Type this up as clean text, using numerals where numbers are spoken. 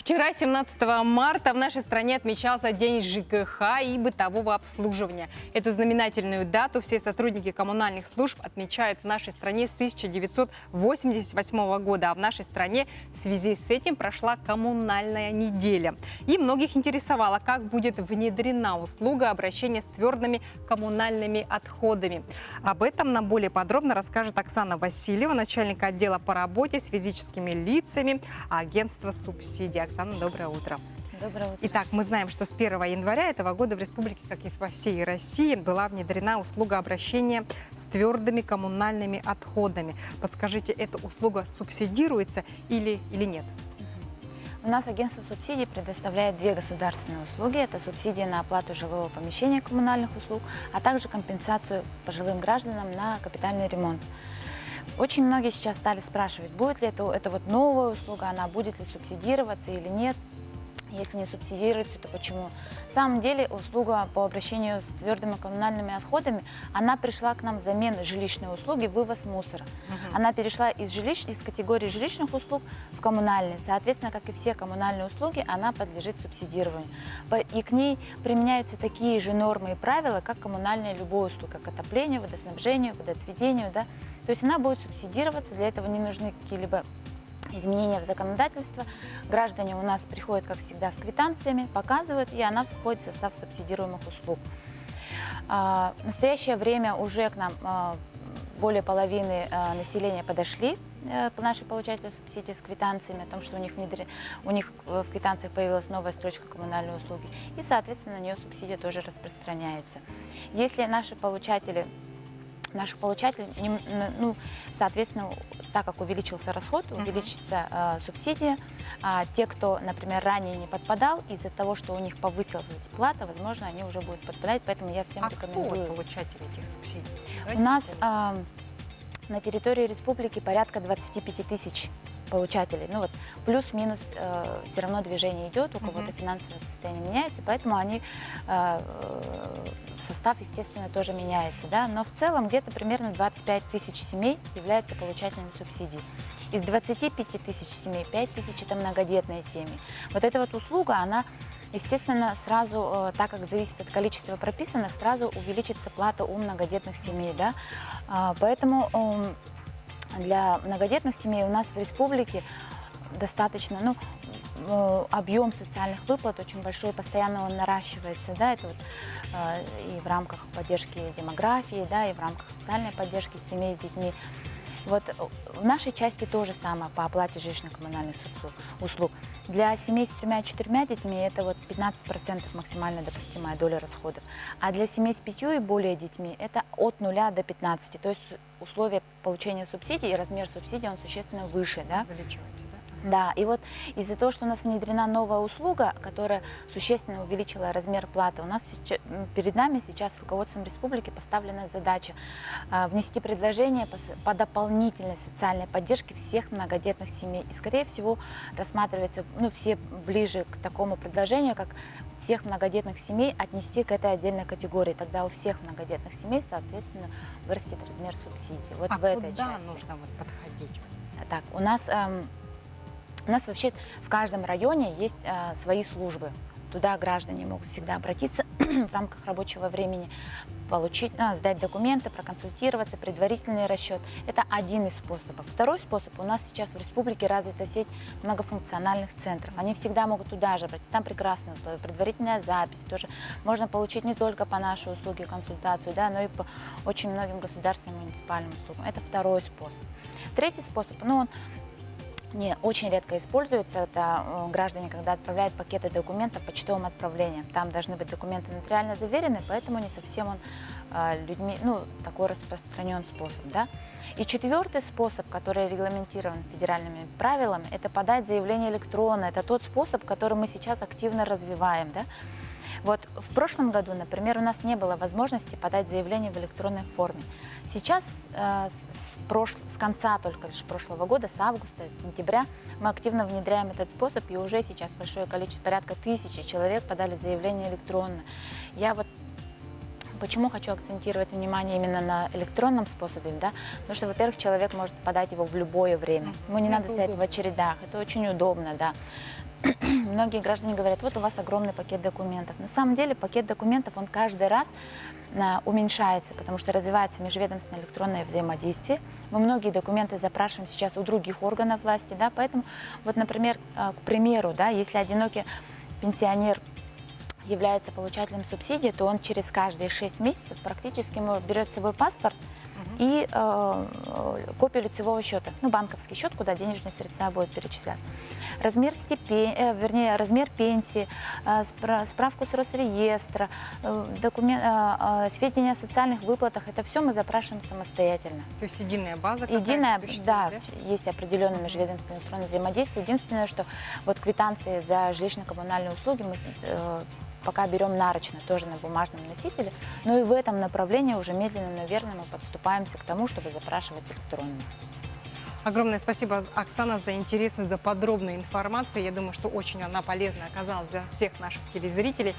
Вчера, 17 марта, в нашей стране отмечался День ЖКХ и бытового обслуживания. Эту знаменательную дату все сотрудники коммунальных служб отмечают в нашей стране с 1988 года. А в нашей стране в связи с этим прошла коммунальная неделя. И многих интересовало, как будет внедрена услуга обращения с твердыми коммунальными отходами. Об этом нам более подробно расскажет Оксана Васильева, начальник отдела по работе с физическими лицами агентства субсидий. Оксана, доброе утро. Доброе утро. Итак, мы знаем, что с 1 января этого года в республике, как и во всей России, была внедрена услуга обращения с твердыми коммунальными отходами. Подскажите, эта услуга субсидируется или нет? У нас агентство субсидий предоставляет две государственные услуги. Это субсидия на оплату жилого помещения коммунальных услуг, а также компенсацию пожилым гражданам на капитальный ремонт. Очень многие сейчас стали спрашивать, будет ли это вот новая услуга, она будет ли субсидироваться или нет. Если не субсидируется, то почему? На самом деле услуга по обращению с твердыми коммунальными отходами, она пришла к нам взамен жилищной услуги вывоз мусора. Она перешла из категории жилищных услуг в коммунальные. Соответственно, как и все коммунальные услуги, она подлежит субсидированию. И к ней применяются такие же нормы и правила, как коммунальная любая услуга, как отопление, водоснабжение, водоотведение. Да? То есть она будет субсидироваться, для этого не нужны какие-либо изменения в законодательство. Граждане у нас приходят, как всегда, с квитанциями, показывают, и она входит в состав субсидируемых услуг. В настоящее время уже к нам более половины населения подошли наши получатели субсидий с квитанциями о том, что у них в квитанциях появилась новая строчка коммунальной услуги, и, соответственно, на нее субсидия тоже распространяется. Если наших получателей, соответственно, так как увеличился расход, увеличится субсидия. А те, кто, например, ранее не подпадал, из-за того, что у них повысилась плата, возможно, они уже будут подпадать, поэтому я всем рекомендую. Кто получатель этих субсидий? У нас на территории республики порядка 25 тысяч получателей. Ну вот плюс-минус все равно движение идет, у кого-то финансовое состояние меняется, поэтому они состав, естественно, тоже меняется. Да? Но в целом где-то примерно 25 тысяч семей являются получателями субсидий. Из 25 тысяч семей 5 тысяч это многодетные семьи. Вот эта вот услуга, она, естественно, сразу, так как зависит от количества прописанных, сразу увеличится плата у многодетных семей. Да? Поэтому для многодетных семей у нас в республике достаточно, объем социальных выплат очень большой, постоянно он наращивается, да, это вот и в рамках поддержки демографии, да, и в рамках социальной поддержки семей с детьми. Вот в нашей части то же самое по оплате жилищно-коммунальных услуг. Для семей с 3-4 детьми это вот 15% максимально допустимая доля расходов. А для семей с 5 и более детьми это от 0 до 15. То есть условия получения субсидий и размер субсидий он существенно выше. Да? Увеличивается, да? Да, и вот из-за того, что у нас внедрена новая услуга, которая существенно увеличила размер платы, у нас перед нами сейчас руководством республики поставлена задача внести предложение по дополнительной социальной поддержке всех многодетных семей. И, скорее всего, рассматривается, все ближе к такому предложению, как всех многодетных семей отнести к этой отдельной категории. Тогда у всех многодетных семей, соответственно, вырастет размер субсидий. Вот в этой части. Нужно подходить? Так, у нас вообще в каждом районе есть свои службы. Туда граждане могут всегда обратиться в рамках рабочего времени, сдать документы, проконсультироваться, предварительный расчет. Это один из способов. Второй способ. У нас сейчас в республике развита сеть многофункциональных центров. Они всегда могут туда же обратиться. Там прекрасные условия. Предварительная запись. Тоже можно получить не только по нашей услуге консультацию, да, но и по очень многим государственным и муниципальным услугам. Это второй способ. Третий способ, он не очень редко используется, это граждане, когда отправляют пакеты документов почтовым отправлением. Там должны быть документы нотариально заверены, поэтому не совсем он людьми, такой распространен способ. Да? И четвертый способ, который регламентирован федеральными правилами, это подать заявление электронно. Это тот способ, который мы сейчас активно развиваем. Да? Вот в прошлом году, например, у нас не было возможности подать заявление в электронной форме. Сейчас, с конца только лишь прошлого года, с августа, с сентября, мы активно внедряем этот способ, и уже сейчас большое количество, порядка 1000 человек подали заявление электронно. Я вот почему хочу акцентировать внимание именно на электронном способе, да? Потому что, во-первых, человек может подать его в любое время. Ему не надо стоять в очередях, это очень удобно, да. многие граждане говорят, вот у вас огромный пакет документов. На самом деле пакет документов, он каждый раз уменьшается, потому что развивается межведомственное электронное взаимодействие. Мы многие документы запрашиваем сейчас у других органов власти, да, поэтому, вот, например, к примеру, да, если одинокий пенсионер является получателем субсидии, то он через каждые 6 месяцев практически берет с собой паспорт и копию лицевого счета, ну, банковский счет, куда денежные средства будут перечисляться. Размер размер пенсии, справку с Росреестра, сведения о социальных выплатах, это все мы запрашиваем самостоятельно. То есть единая база Единая, существует, да, есть определенное межведомственное электронное взаимодействие. Единственное, что вот квитанции за жилищно-коммунальные услуги мы пока берем нарочно, тоже на бумажном носителе, но и в этом направлении уже медленно, но верно мы подступаемся к тому, чтобы запрашивать электронно. Огромное спасибо, Оксана, за интересную, за подробную информацию. Я думаю, что очень она полезна оказалась для всех наших телезрителей.